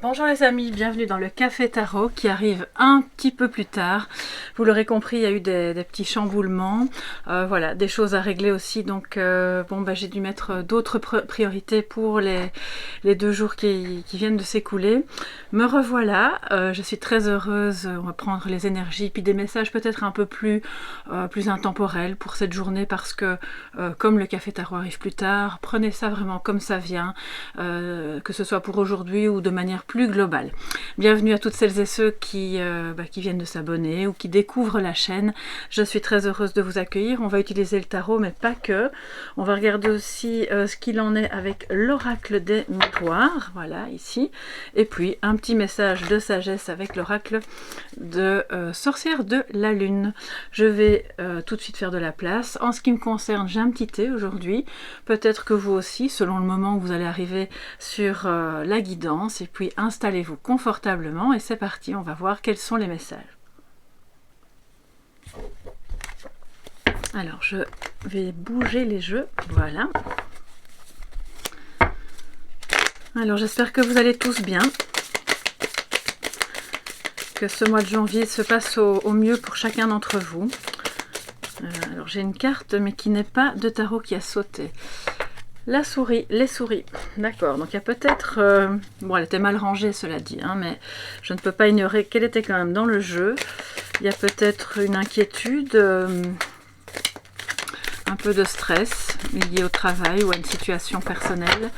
Bonjour les amis, bienvenue dans le Café Tarot qui arrive un petit peu plus tard. Vous l'aurez compris, il y a eu des petits chamboulements, voilà, des choses à régler aussi. Donc j'ai dû mettre d'autres priorités pour les 2 jours qui viennent de s'écouler. Me revoilà, je suis très heureuse, on va prendre les énergies, puis des messages peut-être un peu plus intemporels pour cette journée parce que comme le Café Tarot arrive plus tard, prenez ça vraiment comme ça vient, que ce soit pour aujourd'hui ou de manière plus globale. Bienvenue à toutes celles et ceux qui viennent de s'abonner ou qui découvrent la chaîne. Je suis très heureuse de vous accueillir. On va utiliser le tarot, mais pas que. On va regarder aussi ce qu'il en est avec l'oracle des miroirs, voilà, ici. Et puis, un petit message de sagesse avec l'oracle de sorcière de la lune. Je vais tout de suite faire de la place. En ce qui me concerne, j'ai un petit thé aujourd'hui. Peut-être que vous aussi, selon le moment où vous allez arriver sur la guidance. Et puis, installez-vous confortablement et c'est parti, on va voir quels sont les messages. Alors, je vais bouger les jeux, voilà. Alors, j'espère que vous allez tous bien, que ce mois de janvier se passe au mieux pour chacun d'entre vous. Alors, j'ai une carte, mais qui n'est pas de tarot qui a sauté. La souris, les souris, d'accord, donc il y a peut-être, bon elle était mal rangée cela dit, hein, mais je ne peux pas ignorer qu'elle était quand même dans le jeu. Il y a peut-être une inquiétude, un peu de stress lié au travail ou à une situation personnelle,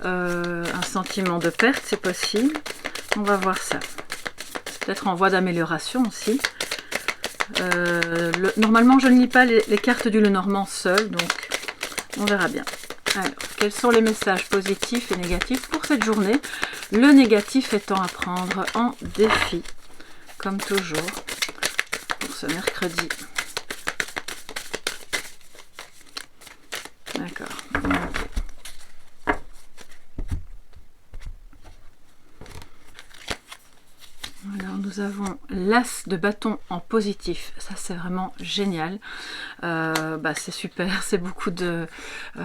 un sentiment de perte, c'est possible. On va voir ça. C'est peut-être en voie d'amélioration aussi. Normalement je ne lis pas les cartes du Lenormand seul, donc on verra bien. Alors, quels sont les messages positifs et négatifs pour cette journée? Le négatif étant à prendre en défi, comme toujours, pour ce mercredi. D'accord. Alors, nous avons l'as de bâton en positif. Ça, c'est vraiment génial. C'est super. C'est beaucoup de...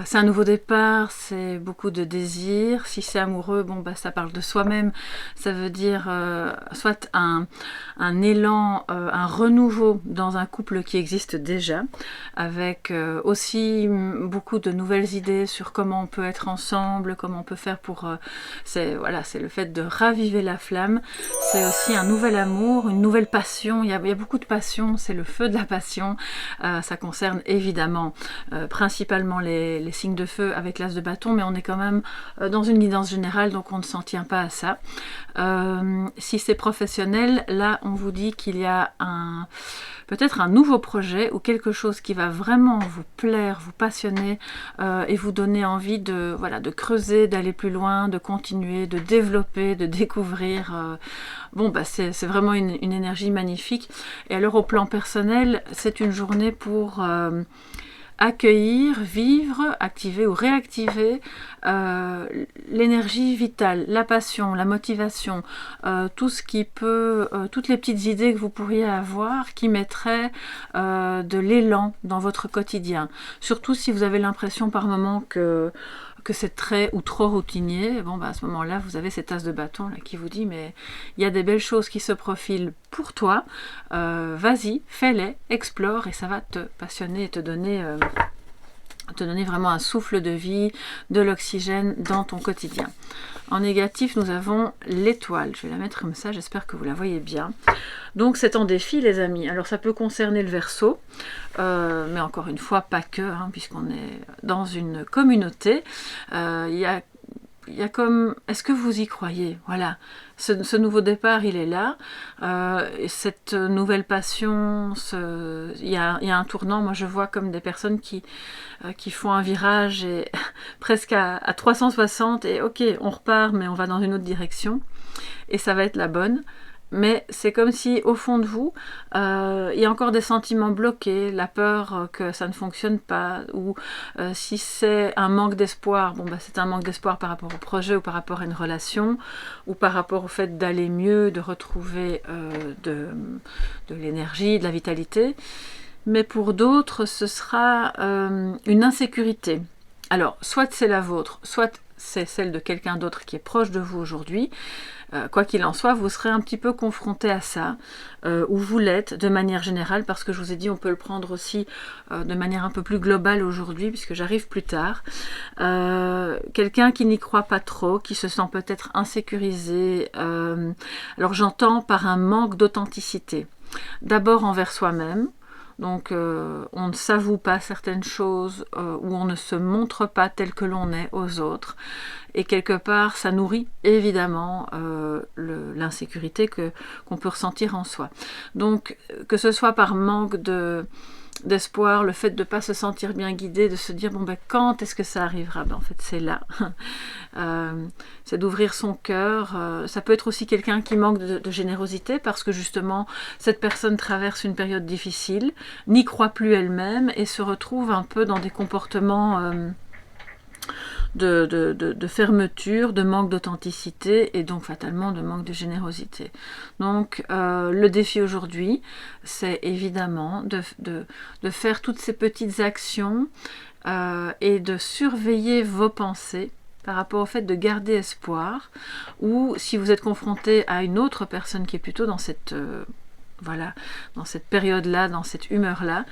c'est un nouveau départ. C'est beaucoup de désir. Si c'est amoureux, ça parle de soi-même. Ça veut dire soit un élan, un renouveau dans un couple qui existe déjà, avec aussi beaucoup de nouvelles idées sur comment on peut être ensemble, comment on peut faire pour... c'est le fait de raviver la flamme. C'est aussi un nouvel amour, une nouvelle passion. Il y a beaucoup de passion, c'est le feu de la passion. Ça concerne évidemment principalement les signes de feu avec l'as de bâton, mais on est quand même dans une guidance générale, donc on ne s'en tient pas à ça. Si c'est professionnel, là on vous dit qu'il y a peut-être un nouveau projet ou quelque chose qui va vraiment vous plaire, vous passionner et vous donner envie de creuser, d'aller plus loin, de continuer, de développer, de découvrir. C'est vraiment une énergie magnifique. Et alors au plan personnel, c'est une journée pour accueillir, vivre, activer ou réactiver l'énergie vitale, la passion, la motivation, tout ce qui peut, toutes les petites idées que vous pourriez avoir qui mettraient de l'élan dans votre quotidien. Surtout si vous avez l'impression par moment que c'est très ou trop routinier, à ce moment-là, vous avez cette as de bâton là, qui vous dit mais il y a des belles choses qui se profilent pour toi, vas-y, fais-les, explore et ça va te passionner et te donner vraiment un souffle de vie, de l'oxygène dans ton quotidien. En négatif, nous avons l'étoile. Je vais la mettre comme ça, j'espère que vous la voyez bien. Donc c'est en défi les amis. Alors ça peut concerner le Verseau, mais encore une fois pas que, puisqu'on est dans une communauté. Il y a comme, est-ce que vous y croyez? Voilà, ce nouveau départ il est là, cette nouvelle passion, il y a un tournant. Moi je vois comme des personnes qui font un virage et presque à 360 et ok on repart mais on va dans une autre direction et ça va être la bonne. Mais c'est comme si au fond de vous, il y a encore des sentiments bloqués, la peur que ça ne fonctionne pas, ou si c'est un manque d'espoir, c'est un manque d'espoir par rapport au projet ou par rapport à une relation, ou par rapport au fait d'aller mieux, de retrouver de l'énergie, de la vitalité. Mais pour d'autres, ce sera une insécurité. Alors, soit c'est la vôtre, soit c'est celle de quelqu'un d'autre qui est proche de vous aujourd'hui. quoi qu'il en soit, vous serez un petit peu confronté à ça, ou vous l'êtes de manière générale, parce que je vous ai dit, on peut le prendre aussi de manière un peu plus globale aujourd'hui, puisque j'arrive plus tard. Quelqu'un qui n'y croit pas trop, qui se sent peut-être insécurisé, alors j'entends par un manque d'authenticité. D'abord envers soi-même, donc on ne s'avoue pas certaines choses ou on ne se montre pas tel que l'on est aux autres, et quelque part ça nourrit évidemment l'insécurité qu'on peut ressentir en soi. Donc que ce soit par manque d'espoir, le fait de ne pas se sentir bien guidé, de se dire bon ben quand est-ce que ça arrivera, ben en fait c'est là. C'est d'ouvrir son cœur. Ça peut être aussi quelqu'un qui manque de générosité parce que justement cette personne traverse une période difficile, n'y croit plus elle-même et se retrouve un peu dans des comportements de fermeture, de manque d'authenticité et donc fatalement de manque de générosité. Donc le défi aujourd'hui, c'est évidemment de faire toutes ces petites actions et de surveiller vos pensées par rapport au fait de garder espoir, ou si vous êtes confronté à une autre personne qui est plutôt dans cette voilà, dans cette période-là, dans cette humeur-là,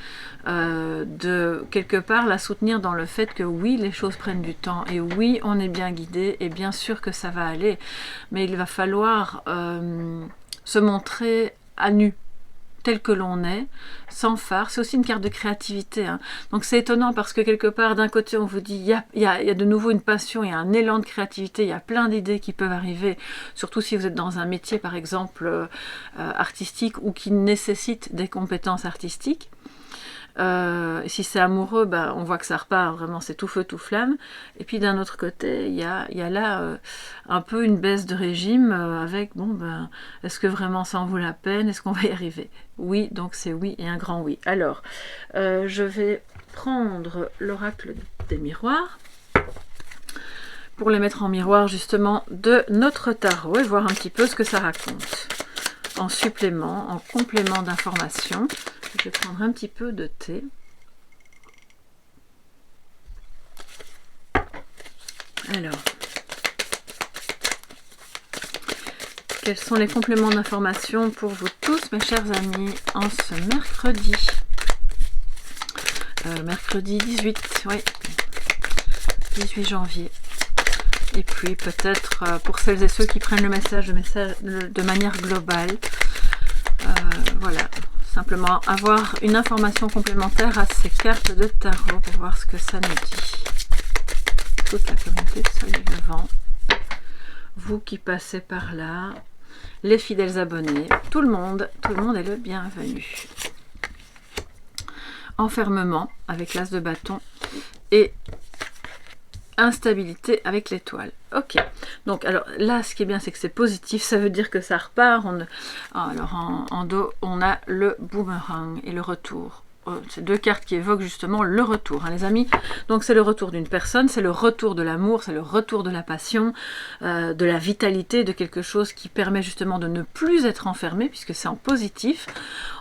de quelque part la soutenir dans le fait que oui, les choses prennent du temps, et oui, on est bien guidé, et bien sûr que ça va aller, mais il va falloir se montrer à nu, tel que l'on est, sans phare. C'est aussi une carte de créativité, hein. Donc c'est étonnant parce que quelque part, d'un côté, on vous dit il y a de nouveau une passion, il y a un élan de créativité, il y a plein d'idées qui peuvent arriver, surtout si vous êtes dans un métier, par exemple, artistique ou qui nécessite des compétences artistiques. Si c'est amoureux, ben, on voit que ça repart, vraiment c'est tout feu tout flamme. Et puis d'un autre côté, il y a là un peu une baisse de régime avec, bon ben, est-ce que vraiment ça en vaut la peine, est-ce qu'on va y arriver? Oui, donc c'est oui et un grand oui. Alors, je vais prendre l'oracle des miroirs pour les mettre en miroir justement de notre tarot et voir un petit peu ce que ça raconte. En supplément, en complément d'information, je vais prendre un petit peu de thé. Alors, quels sont les compléments d'information pour vous tous, mes chers amis, en ce mercredi? Mercredi 18, oui, 18 janvier. Et puis peut-être pour celles et ceux qui prennent le message de manière globale, voilà, simplement avoir une information complémentaire à ces cartes de tarot pour voir ce que ça nous dit. Toute la communauté de Soleil Levant, vous qui passez par là, les fidèles abonnés, tout le monde est le bienvenu. Enfermement avec l'as de bâton et instabilité avec l'étoile. Ok, donc alors là ce qui est bien c'est que c'est positif, ça veut dire que ça repart. Alors en dos on a le boomerang et le retour. C'est deux cartes qui évoquent justement le retour, hein, les amis. Donc c'est le retour d'une personne, c'est le retour de l'amour, c'est le retour de la passion, de la vitalité, de quelque chose qui permet justement de ne plus être enfermé, puisque c'est en positif.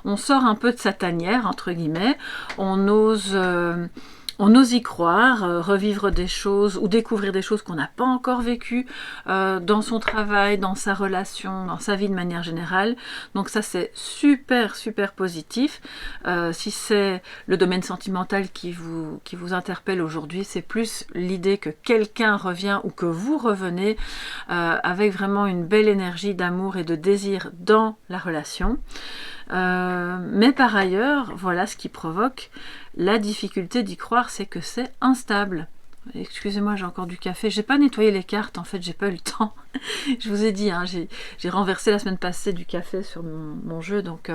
On sort un peu de sa tanière, entre guillemets, on ose y croire, revivre des choses ou découvrir des choses qu'on n'a pas encore vécues dans son travail, dans sa relation, dans sa vie de manière générale. Donc ça c'est super super positif. Si c'est le domaine sentimental qui vous interpelle aujourd'hui, c'est plus l'idée que quelqu'un revient ou que vous revenez avec vraiment une belle énergie d'amour et de désir dans la relation. Mais par ailleurs, voilà ce qui provoque la difficulté d'y croire, c'est que c'est instable. Excusez-moi, j'ai encore du café. J'ai pas nettoyé les cartes, en fait, j'ai pas eu le temps. Je vous ai dit, hein, j'ai renversé la semaine passée du café sur mon jeu, donc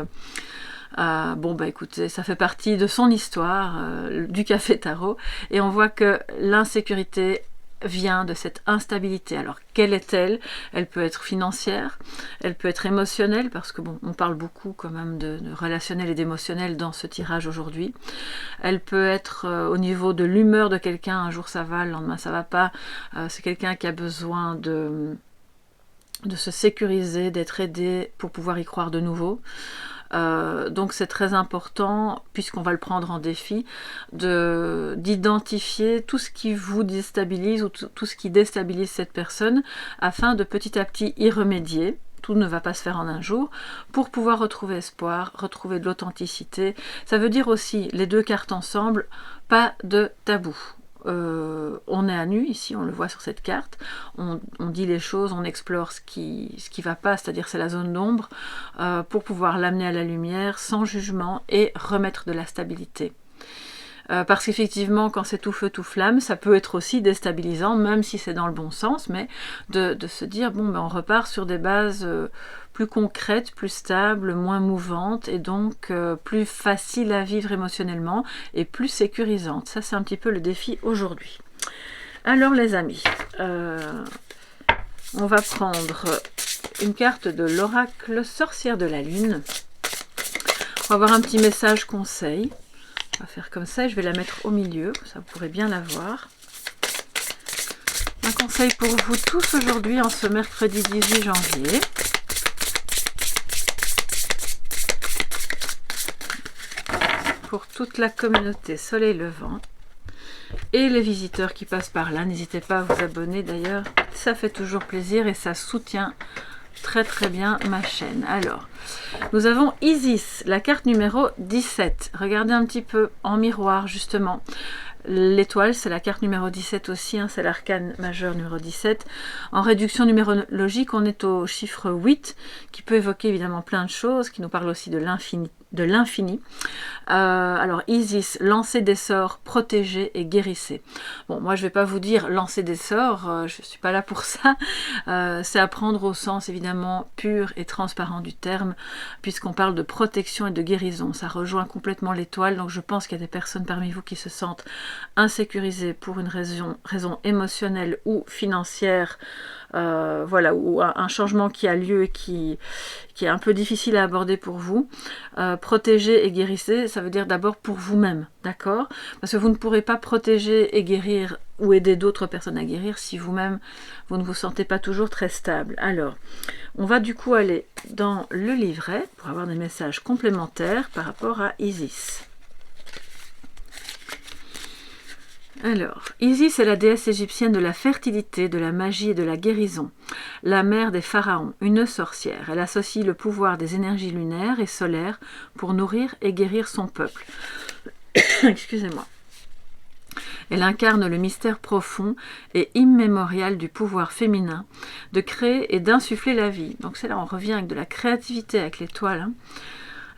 bon bah écoutez, ça fait partie de son histoire, du café tarot, et on voit que l'insécurité vient de cette instabilité. Alors quelle est-elle? Elle peut être financière, elle peut être émotionnelle, parce que bon, on parle beaucoup quand même de relationnel et d'émotionnel dans ce tirage aujourd'hui. Elle peut être au niveau de l'humeur de quelqu'un, un jour ça va, le lendemain ça va pas. C'est quelqu'un qui a besoin de se sécuriser, d'être aidé pour pouvoir y croire de nouveau. Donc c'est très important, puisqu'on va le prendre en défi, d'identifier tout ce qui vous déstabilise ou tout ce qui déstabilise cette personne, afin de petit à petit y remédier. Tout ne va pas se faire en un jour, pour pouvoir retrouver espoir, retrouver de l'authenticité. Ça veut dire aussi, les deux cartes ensemble, pas de tabou. On est à nu, ici on le voit sur cette carte, on dit les choses, on explore ce qui va pas, c'est-à-dire c'est la zone d'ombre, pour pouvoir l'amener à la lumière, sans jugement, et remettre de la stabilité. Parce qu'effectivement, quand c'est tout feu, tout flamme, ça peut être aussi déstabilisant, même si c'est dans le bon sens, mais de se dire, bon, ben, on repart sur des bases plus concrètes, plus stables, moins mouvantes, et donc plus faciles à vivre émotionnellement, et plus sécurisantes. Ça, c'est un petit peu le défi aujourd'hui. Alors, les amis, on va prendre une carte de l'oracle sorcière de la lune. On va avoir un petit message conseil. On va faire comme ça, je vais la mettre au milieu, ça vous pourrez bien la voir. Un conseil pour vous tous aujourd'hui, en ce mercredi 18 janvier. Pour toute la communauté Soleil Levant. Et les visiteurs qui passent par là, n'hésitez pas à vous abonner d'ailleurs, ça fait toujours plaisir et ça soutient très très bien ma chaîne. Alors, nous avons Isis, la carte numéro 17. Regardez un petit peu en miroir justement. L'étoile, c'est la carte numéro 17 aussi, hein, c'est l'arcane majeur numéro 17. En réduction numérologique, on est au chiffre 8, qui peut évoquer évidemment plein de choses, qui nous parle aussi de l'infini. Alors Isis, lancez des sorts, protégez et guérissez. Bon, moi je vais pas vous dire lancer des sorts, je suis pas là pour ça. C'est à prendre au sens évidemment pur et transparent du terme, puisqu'on parle de protection et de guérison. Ça rejoint complètement l'étoile, donc je pense qu'il y a des personnes parmi vous qui se sentent insécurisées pour une raison émotionnelle ou financière. Voilà, ou un changement qui a lieu et qui est un peu difficile à aborder pour vous. Protéger et guérissez, ça veut dire d'abord pour vous-même, d'accord? Parce que vous ne pourrez pas protéger et guérir ou aider d'autres personnes à guérir si vous-même, vous ne vous sentez pas toujours très stable. Alors, on va du coup aller dans le livret pour avoir des messages complémentaires par rapport à Isis. Alors, Isis est la déesse égyptienne de la fertilité, de la magie et de la guérison. La mère des pharaons, une sorcière. Elle associe le pouvoir des énergies lunaires et solaires pour nourrir et guérir son peuple. Excusez-moi. Elle incarne le mystère profond et immémorial du pouvoir féminin de créer et d'insuffler la vie. Donc c'est là, on revient avec de la créativité avec l'étoile, hein.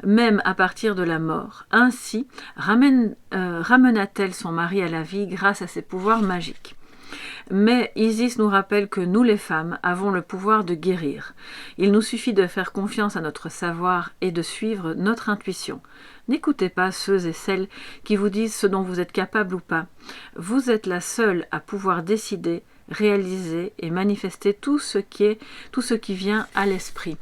Même à partir de la mort. Ainsi, ramena-t-elle son mari à la vie grâce à ses pouvoirs magiques. Mais Isis nous rappelle que nous les femmes avons le pouvoir de guérir. Il nous suffit de faire confiance à notre savoir et de suivre notre intuition. N'écoutez pas ceux et celles qui vous disent ce dont vous êtes capable ou pas. Vous êtes la seule à pouvoir décider, réaliser et manifester tout ce qui vient à l'esprit.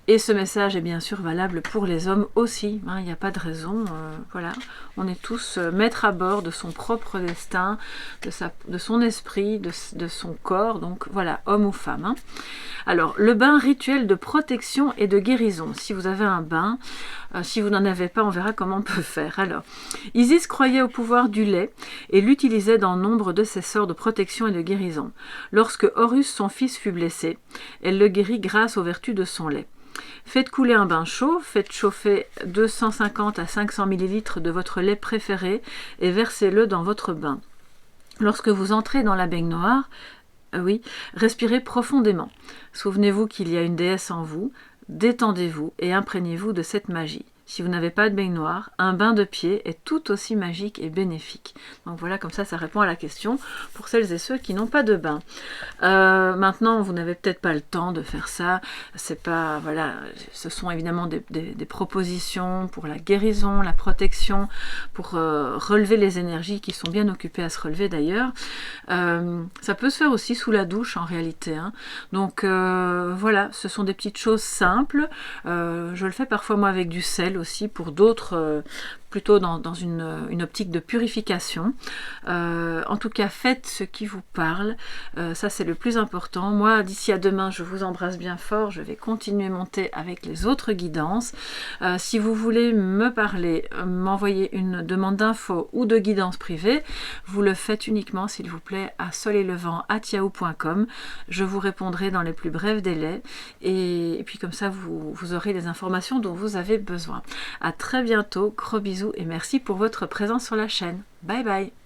Et ce message est bien sûr valable pour les hommes aussi, hein, il n'y a pas de raison, voilà, on est tous maîtres à bord de son propre destin, de son esprit, de son corps, donc voilà, homme ou femme. Hein. Alors, le bain rituel de protection et de guérison, si vous avez un bain, si vous n'en avez pas, on verra comment on peut faire. Alors, Isis croyait au pouvoir du lait et l'utilisait dans nombre de ses sorts de protection et de guérison. Lorsque Horus, son fils, fut blessé, elle le guérit grâce aux vertus de son lait. Faites couler un bain chaud, faites chauffer 250 à 500 ml de votre lait préféré et versez-le dans votre bain. Lorsque vous entrez dans la baignoire, respirez profondément. Souvenez-vous qu'il y a une déesse en vous, détendez-vous et imprégnez-vous de cette magie. Si vous n'avez pas de baignoire, un bain de pied est tout aussi magique et bénéfique. Donc voilà, comme ça répond à la question pour celles et ceux qui n'ont pas de bain. Maintenant, vous n'avez peut-être pas le temps de faire ça. C'est pas, voilà, ce sont évidemment des propositions pour la guérison, la protection, pour relever les énergies qui sont bien occupées à se relever d'ailleurs. Ça peut se faire aussi sous la douche en réalité. Hein. Donc voilà, ce sont des petites choses simples. Je le fais parfois moi avec du sel aussi pour d'autres plutôt dans une optique de purification. En tout cas, faites ce qui vous parle, ça c'est le plus important. Moi, d'ici à demain, je vous embrasse bien fort, je vais continuer à monter avec les autres guidances. Si vous voulez me parler, m'envoyer une demande d'info ou de guidance privée, vous le faites uniquement, s'il vous plaît, à soleillevent@yahoo.com. Je vous répondrai dans les plus brefs délais, et puis comme ça, vous aurez les informations dont vous avez besoin. À très bientôt, gros bisous et merci pour votre présence sur la chaîne. Bye bye.